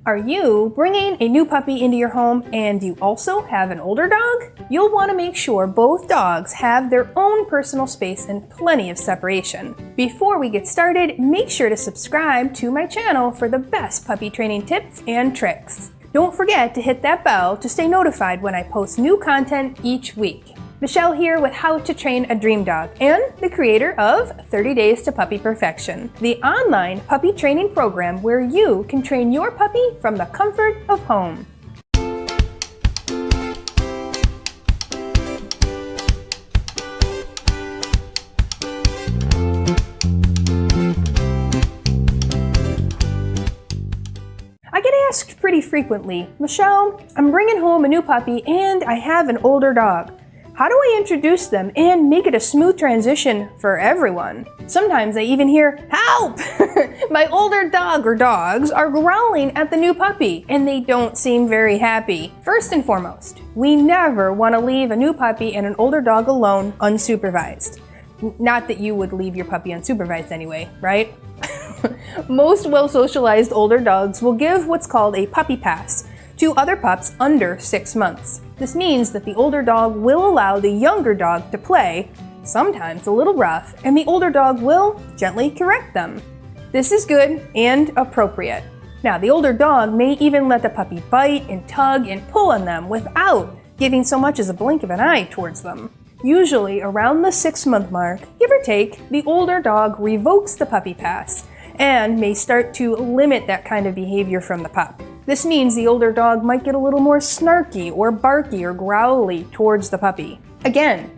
Are you bringing a new puppy into your home and you also have an older dog? You'll want to make sure both dogs have their own personal space and plenty of separation. Before we get started, make sure to subscribe to my channel for the best puppy training tips and tricks. Don't forget to hit that bell to stay notified when I post new content each week. Michelle here with How to Train a Dream Dog and the creator of 30 Days to Puppy Perfection, the online puppy training program where you can train your puppy from the comfort of home. I get asked pretty frequently, Michelle, I'm bringing home a new puppy and I have an older dog. How do I introduce them and make it a smooth transition for everyone? Sometimes I even hear, help! My older dog or dogs are growling at the new puppy and they don't seem very happy. First and foremost, we never want to leave a new puppy and an older dog alone unsupervised. Not that you would leave your puppy unsupervised anyway, right? Most well-socialized older dogs will give what's called a puppy pass to other pups under 6 months. This means that the older dog will allow the younger dog to play, sometimes a little rough, and the older dog will gently correct them. This is good and appropriate. Now, the older dog may even let the puppy bite and tug and pull on them without giving so much as a blink of an eye towards them. Usually around the 6-month mark, give or take, the older dog revokes the puppy pass and may start to limit that kind of behavior from the pup. This means the older dog might get a little more snarky or barky or growly towards the puppy. Again,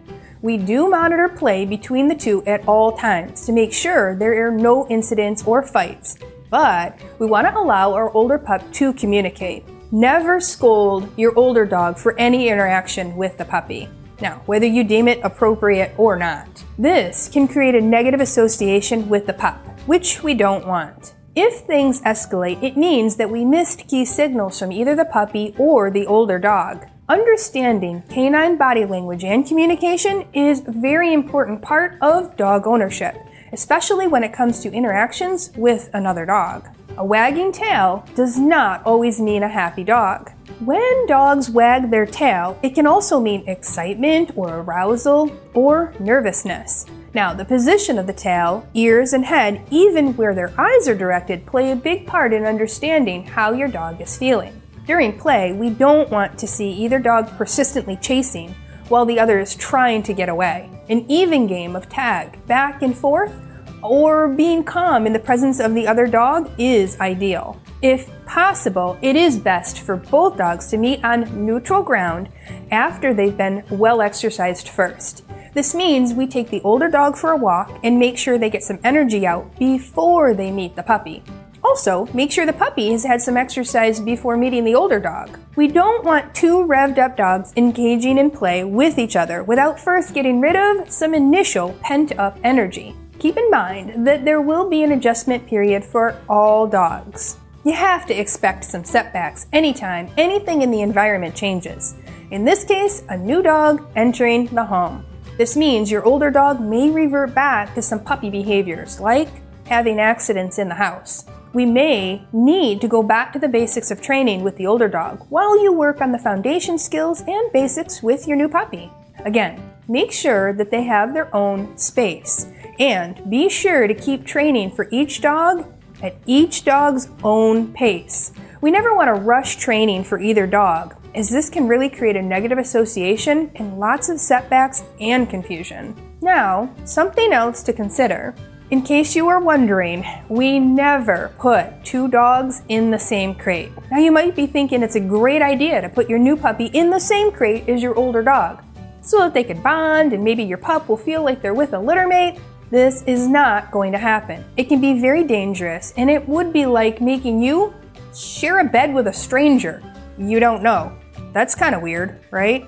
we do monitor play between the two at all times to make sure there are no incidents or fights, but we want to allow our older pup to communicate. Never scold your older dog for any interaction with the puppy. Now, whether you deem it appropriate or not, this can create a negative association with the pup, which we don't want. If things escalate, it means that we missed key signals from either the puppy or the older dog. Understanding canine body language and communication is a very important part of dog ownership, especially when it comes to interactions with another dog. A wagging tail does not always mean a happy dog. When dogs wag their tail, it can also mean excitement or arousal or nervousness. Now, the position of the tail, ears, and head, even where their eyes are directed, play a big part in understanding how your dog is feeling. During play, we don't want to see either dog persistently chasing while the other is trying to get away. An even game of tag, back and forth, or being calm in the presence of the other dog is ideal. If possible, it is best for both dogs to meet on neutral ground after they've been well exercised first. This means we take the older dog for a walk and make sure they get some energy out before they meet the puppy. Also, make sure the puppy has had some exercise before meeting the older dog. We don't want two revved up dogs engaging in play with each other without first getting rid of some initial pent up energy. Keep in mind that there will be an adjustment period for all dogs. You have to expect some setbacks anytime anything in the environment changes. In this case, a new dog entering the home. This means your older dog may revert back to some puppy behaviors, like having accidents in the house. We may need to go back to the basics of training with the older dog while you work on the foundation skills and basics with your new puppy. Again, make sure that they have their own space, and be sure to keep training for each dog at each dog's own pace. We never want to rush training for either dog, as this can really create a negative association and lots of setbacks and confusion. Now, something else to consider. In case you are wondering, we never put two dogs in the same crate. Now you might be thinking it's a great idea to put your new puppy in the same crate as your older dog, so that they can bond and maybe your pup will feel like they're with a litter mate. This is not going to happen. It can be very dangerous, and it would be like making you share a bed with a stranger you don't know. That's kind of weird, right?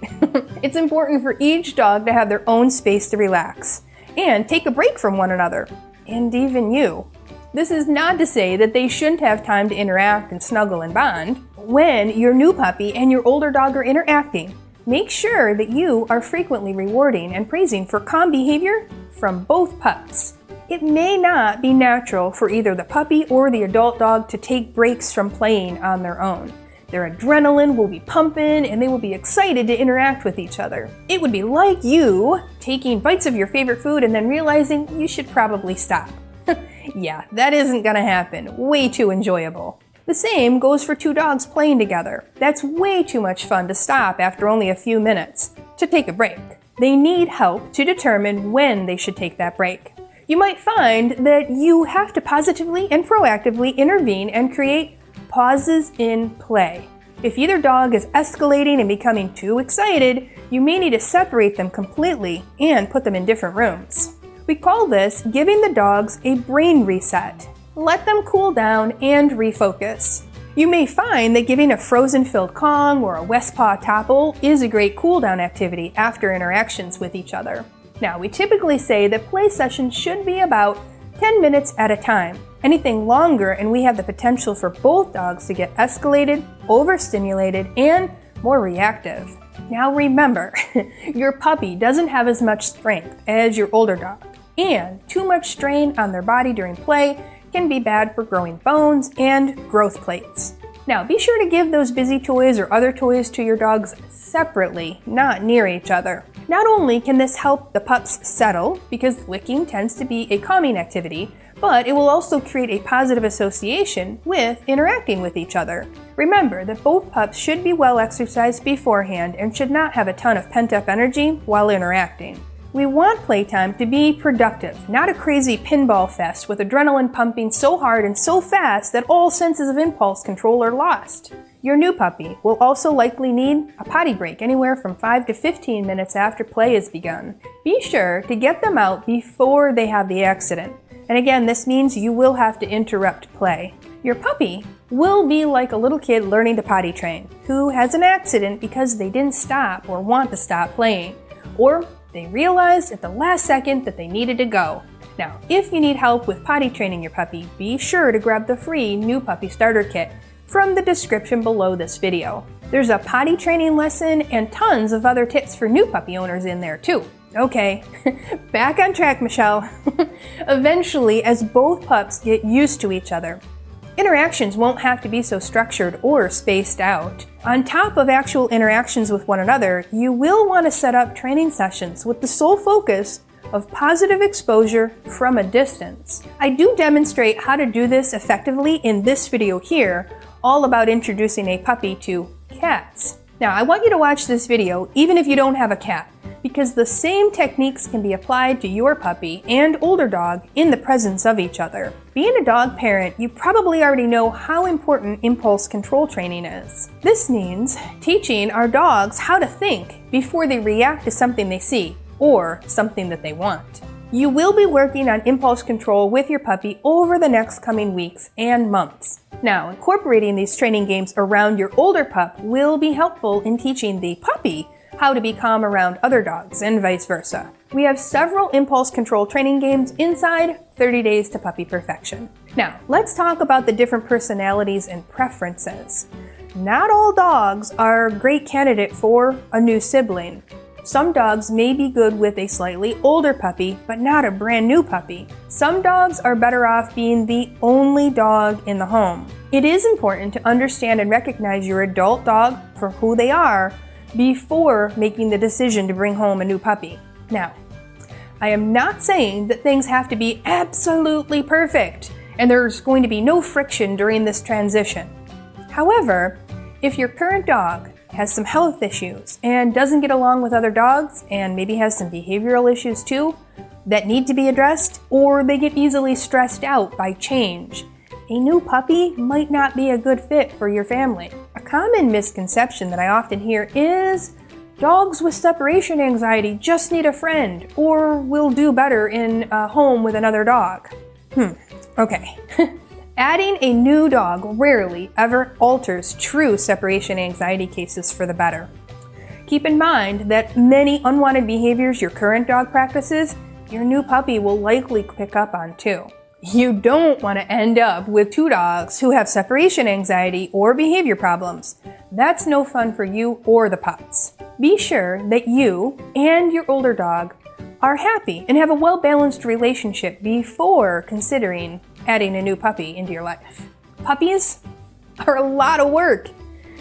It's important for each dog to have their own space to relax and take a break from one another, and even you. This is not to say that they shouldn't have time to interact and snuggle and bond. When your new puppy and your older dog are interacting, make sure that you are frequently rewarding and praising for calm behavior from both pups. It may not be natural for either the puppy or the adult dog to take breaks from playing on their own. Their adrenaline will be pumping and they will be excited to interact with each other. It would be like you taking bites of your favorite food and then realizing you should probably stop. Yeah, that isn't gonna happen. Way too enjoyable. The same goes for two dogs playing together. That's way too much fun to stop after only a few minutes, to take a break. They need help to determine when they should take that break. You might find that you have to positively and proactively intervene and create pauses in play. If either dog is escalating and becoming too excited, you may need to separate them completely and put them in different rooms. We call this giving the dogs a brain reset. Let them cool down and refocus. You may find that giving a frozen-filled Kong or a West Paw Topple is a great cool-down activity after interactions with each other. Now, we typically say that play sessions should be about 10 minutes at a time. Anything longer and we have the potential for both dogs to get escalated, overstimulated, and more reactive. Now remember, your puppy doesn't have as much strength as your older dog, and too much strain on their body during play can be bad for growing bones and growth plates. Now be sure to give those busy toys or other toys to your dogs separately, not near each other. Not only can this help the pups settle, because licking tends to be a calming activity, but it will also create a positive association with interacting with each other. Remember that both pups should be well exercised beforehand and should not have a ton of pent-up energy while interacting. We want playtime to be productive, not a crazy pinball fest with adrenaline pumping so hard and so fast that all senses of impulse control are lost. Your new puppy will also likely need a potty break anywhere from 5 to 15 minutes after play has begun. Be sure to get them out before they have the accident. And again, this means you will have to interrupt play. Your puppy will be like a little kid learning to potty train, who has an accident because they didn't stop or want to stop playing, or they realized at the last second that they needed to go. Now, if you need help with potty training your puppy, be sure to grab the free New Puppy Starter Kit from the description below this video. There's a potty training lesson and tons of other tips for new puppy owners in there too. Okay, back on track, Michelle. Eventually, as both pups get used to each other, interactions won't have to be so structured or spaced out. On top of actual interactions with one another, you will want to set up training sessions with the sole focus of positive exposure from a distance. I do demonstrate how to do this effectively in this video here, all about introducing a puppy to cats. Now, I want you to watch this video even if you don't have a cat, because the same techniques can be applied to your puppy and older dog in the presence of each other. Being a dog parent, you probably already know how important impulse control training is. This means teaching our dogs how to think before they react to something they see or something that they want. You will be working on impulse control with your puppy over the next coming weeks and months. Now, incorporating these training games around your older pup will be helpful in teaching the puppy how to be calm around other dogs and vice versa. We have several impulse control training games inside 30 Days to Puppy Perfection. Now, let's talk about the different personalities and preferences. Not all dogs are a great candidate for a new sibling. Some dogs may be good with a slightly older puppy, but not a brand new puppy. Some dogs are better off being the only dog in the home. It is important to understand and recognize your adult dog for who they are before making the decision to bring home a new puppy. Now, I am not saying that things have to be absolutely perfect and there's going to be no friction during this transition. However, if your current dog has some health issues and doesn't get along with other dogs and maybe has some behavioral issues too that need to be addressed, or they get easily stressed out by change, a new puppy might not be a good fit for your family. A common misconception that I often hear is dogs with separation anxiety just need a friend or will do better in a home with another dog. Okay. Adding a new dog rarely ever alters true separation anxiety cases for the better. Keep in mind that many unwanted behaviors your current dog practices, your new puppy will likely pick up on too. You don't want to end up with two dogs who have separation anxiety or behavior problems. That's no fun for you or the pups. Be sure that you and your older dog are happy and have a well-balanced relationship before considering adding a new puppy into your life. Puppies are a lot of work.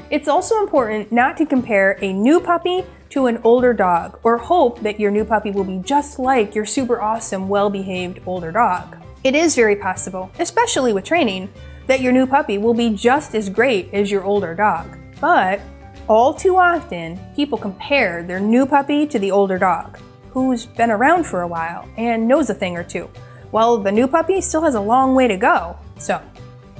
It's also important not to compare a new puppy to an older dog or hope that your new puppy will be just like your super awesome, well-behaved older dog. It is very possible, especially with training, that your new puppy will be just as great as your older dog. But all too often, people compare their new puppy to the older dog, who's been around for a while and knows a thing or two, while the new puppy still has a long way to go. So,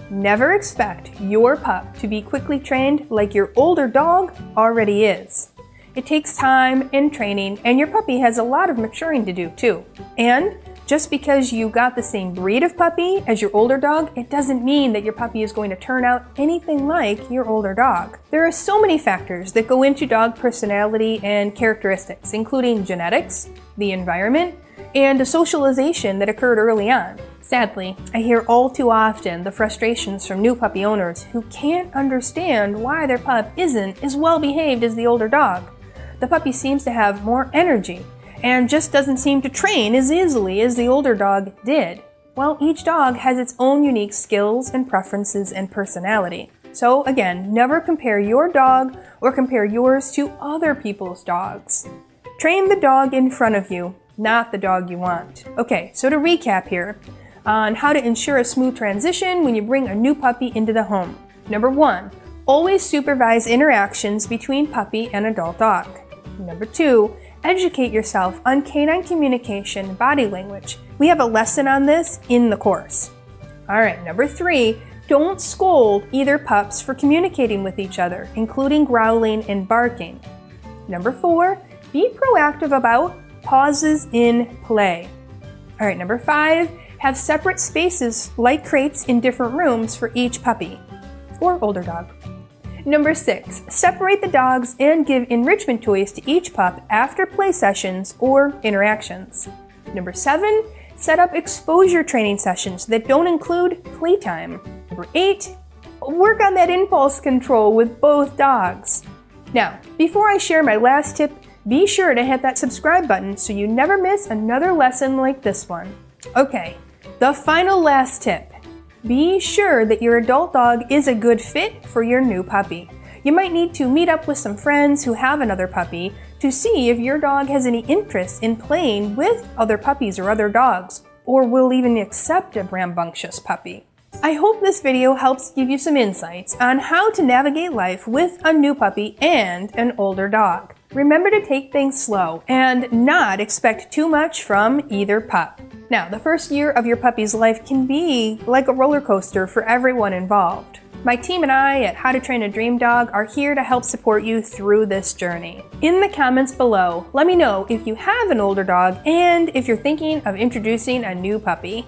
never expect your pup to be quickly trained like your older dog already is. It takes time and training, and your puppy has a lot of maturing to do too. And just because you got the same breed of puppy as your older dog, it doesn't mean that your puppy is going to turn out anything like your older dog. There are so many factors that go into dog personality and characteristics, including genetics, the environment, and the socialization that occurred early on. Sadly, I hear all too often the frustrations from new puppy owners who can't understand why their pup isn't as well behaved as the older dog. The puppy seems to have more energy and just doesn't seem to train as easily as the older dog did. Well, each dog has its own unique skills and preferences and personality. So again, never compare your dog or compare yours to other people's dogs. Train the dog in front of you, not the dog you want. Okay, so to recap here on how to ensure a smooth transition when you bring a new puppy into the home. Number 1, always supervise interactions between puppy and adult dog. Number 2, educate yourself on canine communication and body language. We have a lesson on this in the course. Alright, number 3, don't scold either pups for communicating with each other, including growling and barking. Number 4, be proactive about pauses in play. Alright, number 5, have separate spaces like crates in different rooms for each puppy or older dog. Number 6, separate the dogs and give enrichment toys to each pup after play sessions or interactions. Number 7, set up exposure training sessions that don't include playtime. Number 8, work on that impulse control with both dogs. Now, before I share my last tip, be sure to hit that subscribe button so you never miss another lesson like this one. Okay, the final last tip. Be sure that your adult dog is a good fit for your new puppy. You might need to meet up with some friends who have another puppy to see if your dog has any interest in playing with other puppies or other dogs, or will even accept a rambunctious puppy. I hope this video helps give you some insights on how to navigate life with a new puppy and an older dog. Remember to take things slow and not expect too much from either pup. Now, the first year of your puppy's life can be like a roller coaster for everyone involved. My team and I at How to Train a Dream Dog are here to help support you through this journey. In the comments below, let me know if you have an older dog and if you're thinking of introducing a new puppy.